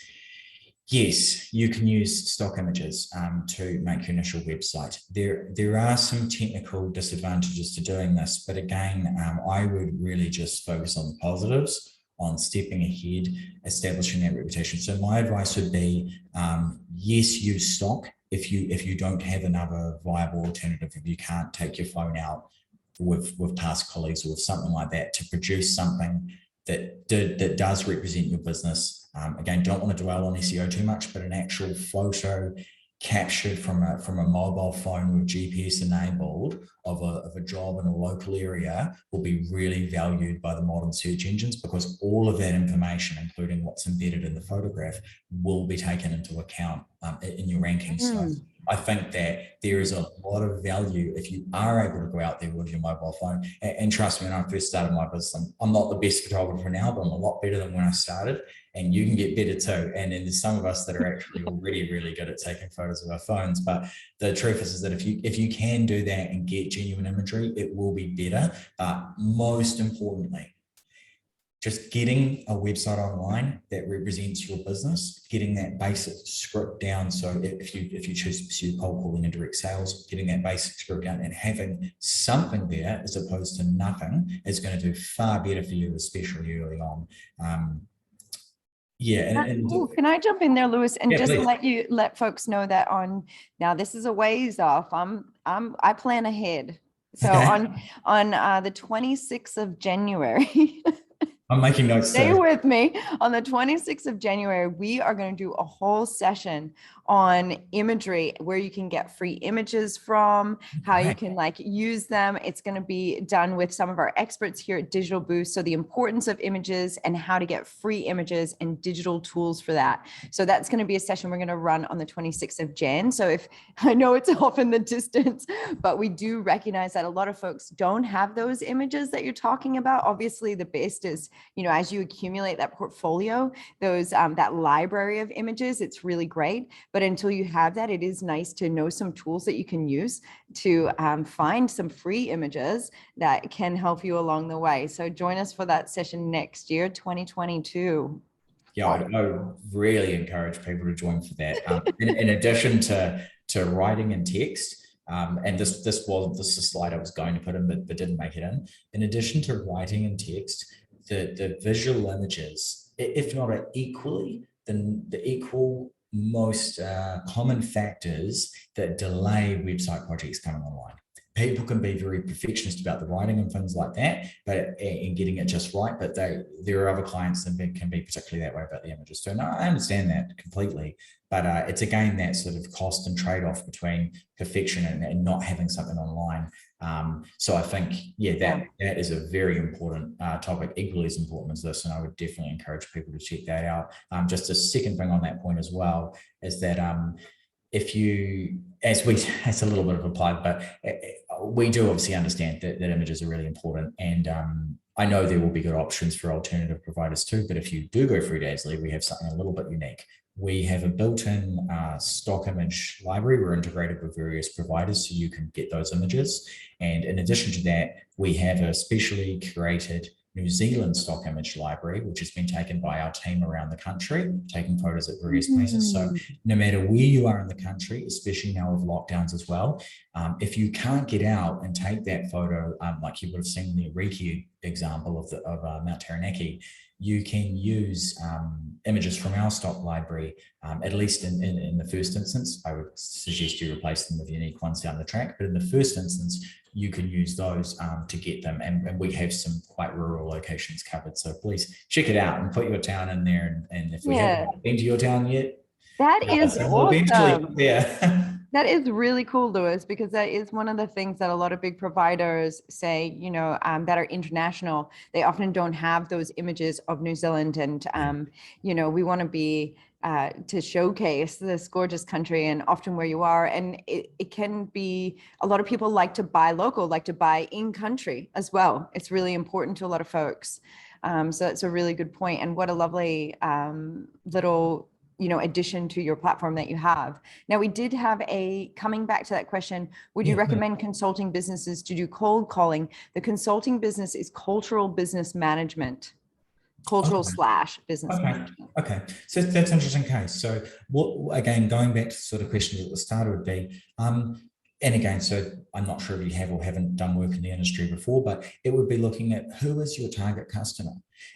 yes, you can use stock images to make your initial website. There are some technical disadvantages to doing this, but again, I would really just focus on the positives, on stepping ahead, establishing that reputation. So my advice would be, yes, use stock if you don't have another viable alternative, if you can't take your phone out with past colleagues or with something like that to produce something that does represent your business. Again, don't want to dwell on SEO too much, but an actual photo captured from a mobile phone with GPS enabled of a job in a local area will be really valued by the modern search engines, because all of that information, including what's embedded in the photograph, will be taken into account in your rankings. So I think that there is a lot of value if you are able to go out there with your mobile phone. And trust me, when I first started my business, I'm not the best photographer now, but I'm a lot better than when I started. And you can get better too. And then there's some of us that are actually already really good at taking photos of our phones. But the truth is that if you can do that and get genuine imagery, it will be better. But most importantly, just getting a website online that represents your business, getting that basic script down. So if you choose to pursue cold calling and direct sales, getting that basic script down and having something there as opposed to nothing is going to do far better for you, especially early on. Can I jump in there, Lewis, and just let folks know that now this is a ways off. I plan ahead. So okay. on the 26th of January. I'm making notes. Stay with me. On the 26th of January, we are going to do a whole session on imagery, where you can get free images from, how you can use them. It's going to be done with some of our experts here at Digital Boost. So the importance of images and how to get free images and digital tools for that. So that's going to be a session we're going to run on the 26th of Jan. So if I know it's off in the distance, but we do recognize that a lot of folks don't have those images that you're talking about. Obviously, the best is, as you accumulate that portfolio, those that library of images, it's really great. But until you have that, it is nice to know some tools that you can use to find some free images that can help you along the way. So join us for that session next year, 2022. Yeah, I really encourage people to join for that. In addition to writing and text, and this is a slide I was going to put in, but didn't make it in. In addition to writing and text, the visual images, if not equally, then the equal most common factors that delay website projects coming online. people can be very perfectionist about the writing and things like that, but and getting it just right. But there are other clients that can be particularly that way about the images. So no, I understand that completely. But it's again that sort of cost and trade-off between perfection and not having something online. So I think, that is a very important topic, equally as important as this, and I would definitely encourage people to check that out. Just a second thing on that point as well is that if you, it's a little bit of a plug, but we do obviously understand that images are really important, and I know there will be good options for alternative providers too, but if you do go through Dazzly, we have something a little bit unique. We have a built-in stock image library. We're integrated with various providers, so you can get those images. And in addition to that, we have a specially curated New Zealand stock image library, which has been taken by our team around the country, taking photos at various places. So no matter where you are in the country, especially now with lockdowns as well, if you can't get out and take that photo, like you would have seen the Riki example of Mount Taranaki, you can use images from our stock library, at least in the first instance. I would suggest you replace them with unique ones down the track, but in the first instance, you can use those to get them. And we have some quite rural locations covered. So please check it out and put your town in there. And if we haven't been to your town yet, that is awesome. Yeah. That is really cool, Lewis, because that is one of the things that a lot of big providers say, that are international. They often don't have those images of New Zealand. And, we want to be to showcase this gorgeous country and often where you are. And it can be, a lot of people like to buy local, like to buy in country as well. It's really important to a lot of folks. So that's a really good point. And what a lovely little addition to your platform that you have. Now, we did have coming back to that question, would you recommend consulting businesses to do cold calling? The consulting business is cultural business management, / business management. Okay, so that's an interesting case. So what, again, going back to sort of questions at the start would be, and again, so I'm not sure if you have or haven't done work in the industry before, but it would be looking at who is your target customer.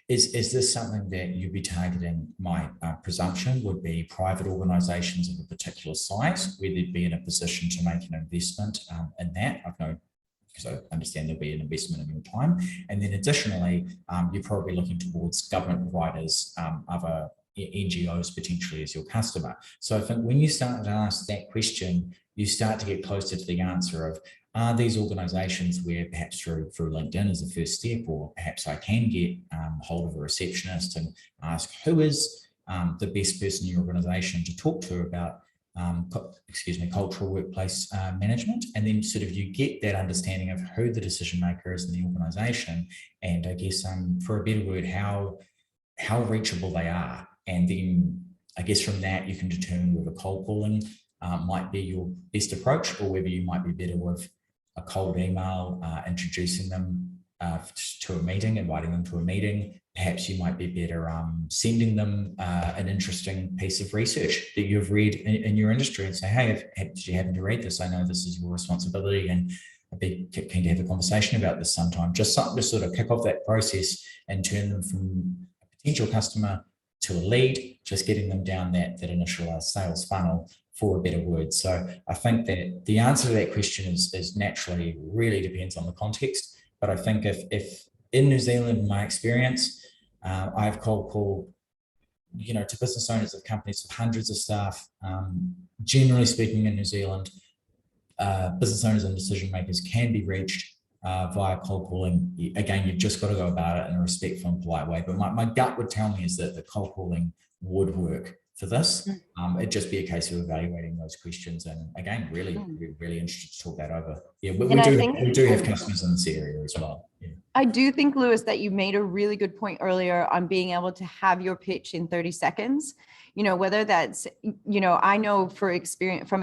Is this something that you'd be targeting? My presumption would be private organisations of a particular size, where they'd be in a position to make an investment in that. I've known, because I understand there'll be an investment in your time. And then additionally, you're probably looking towards government providers, other NGOs potentially as your customer. So I think when you start to ask that question, you start to get closer to the answer of, are these organisations where perhaps through LinkedIn as a first step, or perhaps I can get hold of a receptionist and ask who is the best person in your organisation to talk to about cultural workplace management, and then sort of you get that understanding of who the decision maker is in the organisation, and I guess for a better word, how reachable they are, and then I guess from that you can determine whether cold calling might be your best approach, or whether you might be better with a cold email, introducing them to a meeting, inviting them to a meeting. Perhaps you might be better sending them an interesting piece of research that you've read in your industry and say, hey, did you happen to read this? I know this is your responsibility, and I'd be keen to have a conversation about this sometime. Just something to sort of kick off that process and turn them from a potential customer to a lead, just getting them down that initial sales funnel, for a better word. So I think that the answer to that question is naturally really depends on the context. But I think if in New Zealand, in my experience, I've cold called, to business owners of companies with hundreds of staff. Generally speaking, in New Zealand, business owners and decision makers can be reached via cold calling. Again, you've just got to go about it in a respectful and polite way. But my gut would tell me is that the cold calling would work for this. It'd just be a case of evaluating those questions, and again, really interested to talk that over. Yeah, but we do have customers in this area as well. Yeah. I do think, Lewis, that you made a really good point earlier on being able to have your pitch in 30 seconds. Whether that's, I know from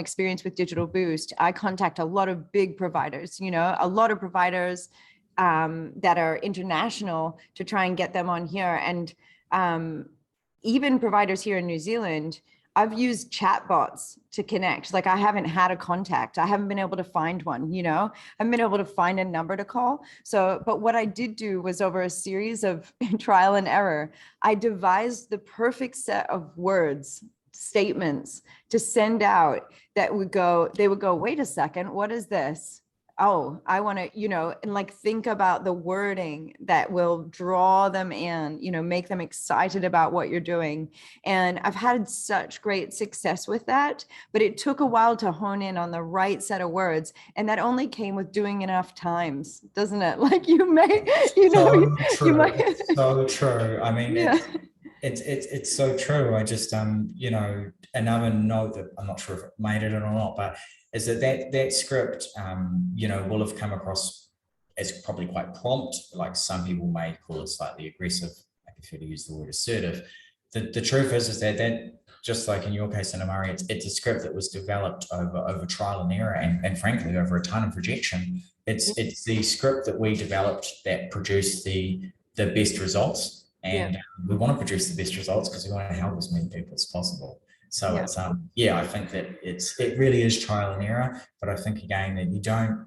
experience with Digital Boost, I contact a lot of big providers, a lot of providers that are international to try and get them on here. And even providers here in New Zealand, I've used chatbots to connect. Like, I haven't had a contact. I haven't been able to find one, I haven't been able to find a number to call. So, but what I did do was, over a series of trial and error, I devised the perfect set of words, statements to send out that they would go, wait a second, what is this? oh, I want to, and like think about the wording that will draw them in, make them excited about what you're doing. And I've had such great success with that, but it took a while to hone in on the right set of words. And that only came with doing enough times, doesn't it? Like you may, So you true. might. It's so true. I mean, Yeah. it's so true. I just another note that I'm not sure if it made it or not, but is that script will have come across as probably quite prompt, like some people may call it slightly aggressive. I prefer to use the word assertive. The truth is that just like in your case, Anamari, it's a script that was developed over trial and error and frankly over a ton of rejection. It's the script that we developed that produced the best results. And we want to produce the best results because we want to help as many people as possible. So it's I think that it really is trial and error, but I think again that you don't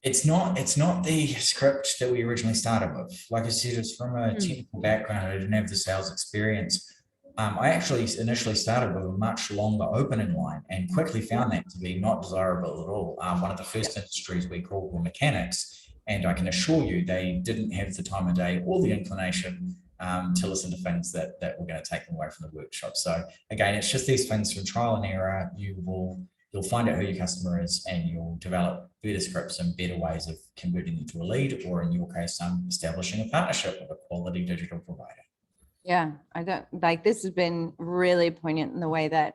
it's not the script that we originally started with. Like I said, it's from a technical background. I didn't have the sales experience. I actually initially started with a much longer opening line and quickly found that to be not desirable at all. One of the first industries we called were mechanics. And I can assure you, they didn't have the time of day or the inclination to listen to things that were going to take them away from the workshop. So again, it's just these things from trial and error. You'll find out who your customer is, and you'll develop better scripts and better ways of converting them to a lead, or in your case, establishing a partnership with a quality digital provider. Yeah, I don't like this has been really poignant in the way that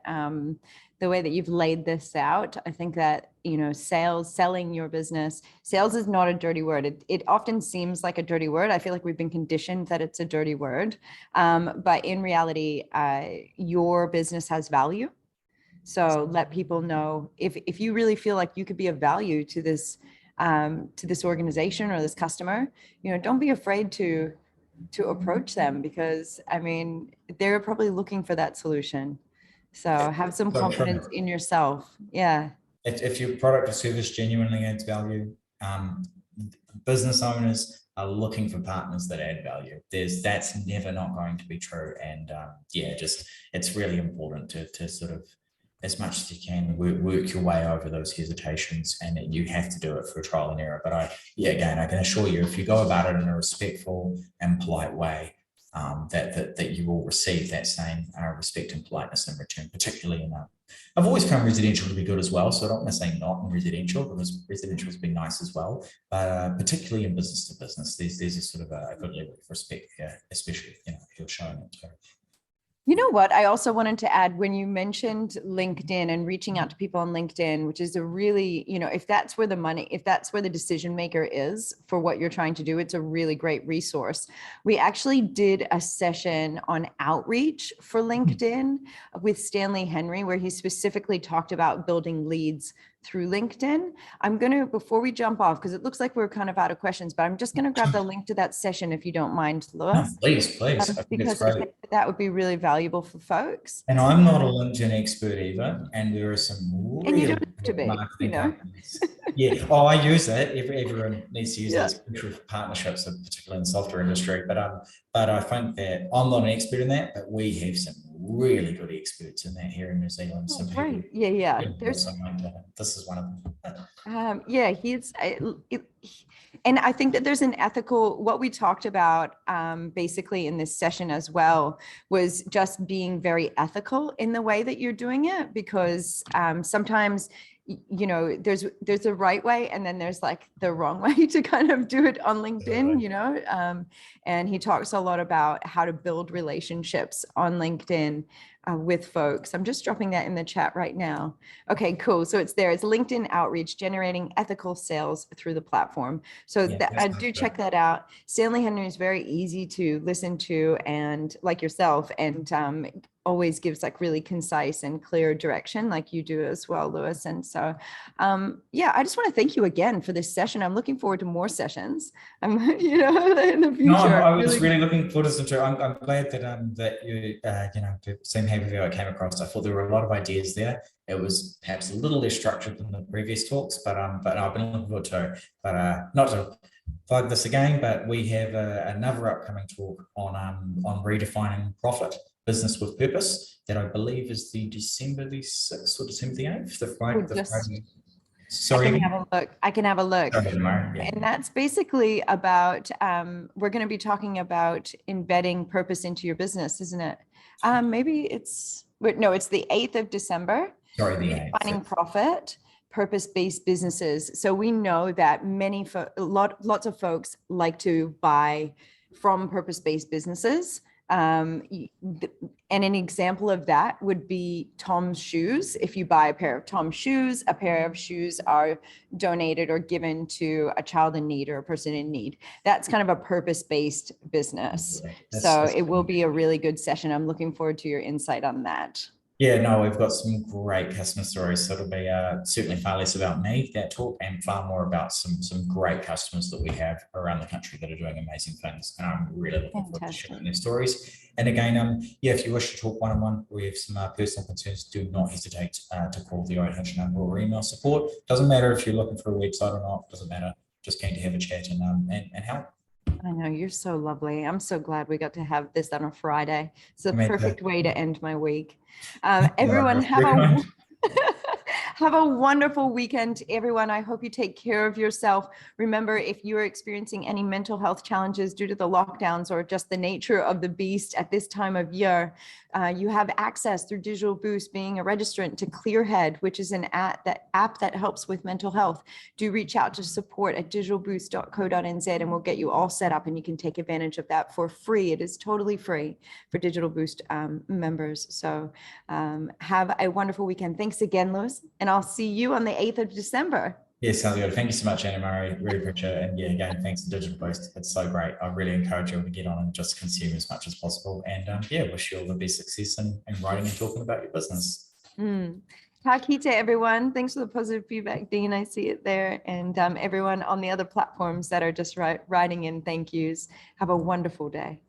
you've laid this out. I think that, selling your business, sales is not a dirty word. It often seems like a dirty word. I feel like we've been conditioned that it's a dirty word. But in reality, your business has value. So let people know if you really feel like you could be of value to this organization or this customer, don't be afraid to approach them, because I mean, they're probably looking for that solution. So have some confidence in yourself. Yeah. If your product or service genuinely adds value, business owners are looking for partners that add value. That's never not going to be true. And it's really important to sort of, as much as you can, work your way over those hesitations, and you have to do it for trial and error. But again, I can assure you, if you go about it in a respectful and polite way, that you will receive that same respect and politeness in return, particularly in I've always found residential to be good as well. So I don't want to say not in residential, because residential has been nice as well, but particularly in business to business, there's a sort of a good level of respect here, especially if you're showing it to. You know what? I also wanted to add, when you mentioned LinkedIn and reaching out to people on LinkedIn, which is a really, if that's where the decision maker is for what you're trying to do, it's a really great resource. We actually did a session on outreach for LinkedIn with Stanley Henry, where he specifically talked about building leads through LinkedIn. I'm going to, before we jump off, because it looks like we're kind of out of questions, but I'm just going to grab the link to that session if you don't mind, Lewis. No, please. Because I think that would be really valuable for folks. And I'm not a LinkedIn expert either, and there are some and you don't have to be, marketing companies. Yeah, I use it. Everyone needs to use it. It's crucial for partnerships, particularly in the software industry. But I think that I'm not an expert in that, but we have some really good experts in that here in New Zealand. Oh, right. Yeah. This is one of them. And I think that there's an ethical, what we talked about basically in this session as well, was just being very ethical in the way that you're doing it, because sometimes, there's a right way, and then there's like the wrong way to kind of do it on LinkedIn, and he talks a lot about how to build relationships on LinkedIn with folks. I'm just dropping that in the chat right now. Okay, cool. So it's there. It's LinkedIn outreach, generating ethical sales through the platform. So I do check that out. Stanley Henry is very easy to listen to, and like yourself, and always gives like really concise and clear direction, like you do as well, Lewis. And so, I just want to thank you again for this session. I'm looking forward to more sessions. In the future. No, I was really looking forward to some too. I'm glad that you seem happy with how it came across. I thought there were a lot of ideas there. It was perhaps a little less structured than the previous talks, but I've been looking forward to it. But not to plug this again, but we have another upcoming talk on redefining profit. Business with Purpose, that I believe is the December the 6th or December the 8th. Sorry. I can have a look. Go ahead, Mara. Yeah. And that's basically about, we're going to be talking about embedding purpose into your business, isn't it? Maybe it's the 8th of December. Sorry, the 8th. Finding profit, purpose-based businesses. So we know that lots of folks like to buy from purpose-based businesses. And an example of that would be Tom's shoes. If you buy a pair of Tom's shoes, a pair of shoes are donated or given to a child in need or a person in need. That's kind of a purpose-based business. So it will be a really good session. I'm looking forward to your insight on that. Yeah, no, we've got some great customer stories. So it'll be certainly far less about me, that talk, and far more about some great customers that we have around the country that are doing amazing things. And I'm really looking forward to sharing their stories. And again, yeah, if you wish to talk one-on-one, we have some personal concerns, do not hesitate to call the 0800 number or email support. Doesn't matter if you're looking for a website or not, doesn't matter. Just keen to have a chat and help. I know, you're so lovely. I'm so glad we got to have this on a Friday. It's the perfect way to end my week. Everyone have a wonderful weekend, everyone. I hope you take care of yourself. Remember, if you are experiencing any mental health challenges due to the lockdowns or just the nature of the beast at this time of year, you have access through Digital Boost, being a registrant, to Clearhead, which is an app that helps with mental health. Do reach out to support@digitalboost.co.nz and we'll get you all set up and you can take advantage of that for free. It is totally free for Digital Boost members. So have a wonderful weekend. Thanks again, Lewis. And I'll see you on the 8th of December. Yeah, sounds good. Thank you so much, Anna Marie. Really appreciate it. And yeah, again, thanks to Digital Boost. It's so great. I really encourage you to get on and just consume as much as possible. And yeah, wish you all the best success in writing and talking about your business. Ta kite, everyone. Thanks for the positive feedback, Dean. I see it there. And everyone on the other platforms that are just writing in thank yous. Have a wonderful day.